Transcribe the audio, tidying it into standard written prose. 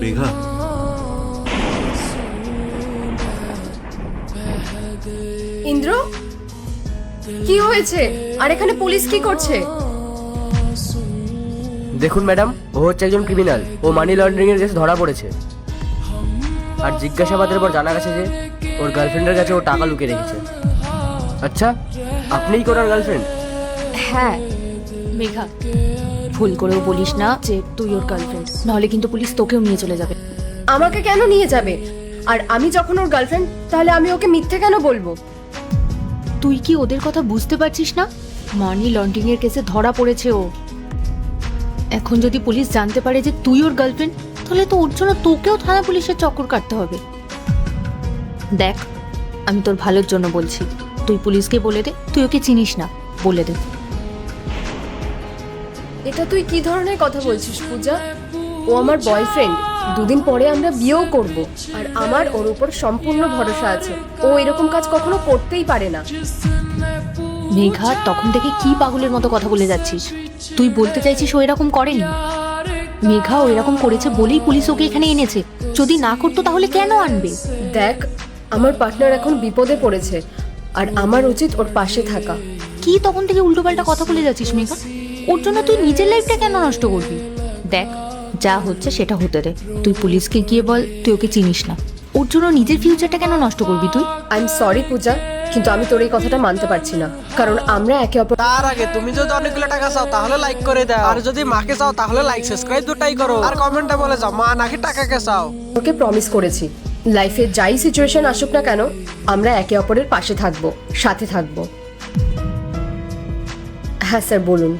মেঘা, ইন্দ্র, কি হয়েছে? আর এখানে পুলিশ কি করছে? দেখুন ম্যাডাম, ও হচ্ছে একজন ক্রিমিনাল। ও মানি লন্ডারিং এর কেসে ধরা পড়েছে। আর জিজ্ঞাসাবাদের পর জানা গেছে যে ওর গার্লফ্রেন্ডের কাছে ও টাকা লুকিয়ে রেখেছে। আচ্ছা, আপনিই কি ওনার গার্লফ্রেন্ড? হ্যাঁ। মেঘা, ভুল করেও বলিস না যে তুই ওর গার্লফ্রেন্ড, নাহলে কিন্তু পুলিশ তোকেও নিয়ে চলে যাবে। আমাকে কেন নিয়ে যাবে? আর আমি যখন ওর গার্লফ্রেন্ড, তাহলে আমি ওকে মিথ্যে কেন বলবো? তুই কি ওদের কথা বুঝতে পারছিস না? মানি লন্ডারিং এর কেসে ধরা পড়েছে ও। এখন যদি পুলিশ জানতে পারে যে তুই ওর গার্লফ্রেন্ড, তাহলে তো ওর জন্য তোকেও থানা পুলিশের চক্কর কাটতে হবে। দেখ, আমি তোর ভালোর জন্য বলছি, তুই পুলিশকে বলে দে তুই ওকে চিনিস না, বলে দে। এটা তুই কি ধরনের কথা বলছিস পূজা? ও আমার বয়ফ্রেন্ড, দুদিন পরে আমরা বিয়েও করব, আর আমার ওর উপর সম্পূর্ণ ভরসা আছে। ও এরকম কাজ কখনো করতেই পারে না। মেঘা, তখন থেকে কি পাগলের মতো কথা বলে যাচ্ছিস? তুই বলতে চাইছিস ও এরকম করেনি? মেঘা, ও এরকম করেছে বলেই পুলিশ ওকে এখানে এনেছে। যদি না করতো তাহলে কেন আনবে? দেখ, আমার পার্টনার এখন বিপদে পড়েছে, আর আমার উচিত ওর পাশে থাকা। কি তখন থেকে উল্টোপাল্টা কথা বলে যাচ্ছিস মেঘা? ওর জন্য তুই নিজের লাইফটা কেন নষ্ট করবি? দেখ, যা হচ্ছে সেটা হতে দে। তুই পুলিশকে গিয়ে বল তুই ওকে চিনিস না। ওর জন্য নিজের ফিউচারটা কেন নষ্ট করবি তুই? আই এম সরি পূজা, কিন্তু আমি তোর এই কথাটা মানতে পারছি না, কারণ আমরা একে অপর। তার আগে তুমি যদি অনেকগুলো টাকা চাও তাহলে লাইক করে দাও, আর যদি মাকে চাও তাহলে লাইক সাবস্ক্রাইব দুটাই করো, আর কমেন্টে বলে যাও মা নাকি টাকাকে চাও। ওকে প্রমিস করেছি, লাইফে যাই সিচুয়েশন আসুক না কেন, আমরা একে অপরের পাশে থাকবো, সাথে থাকবো। হ্যাঁ স্যার, বলুন।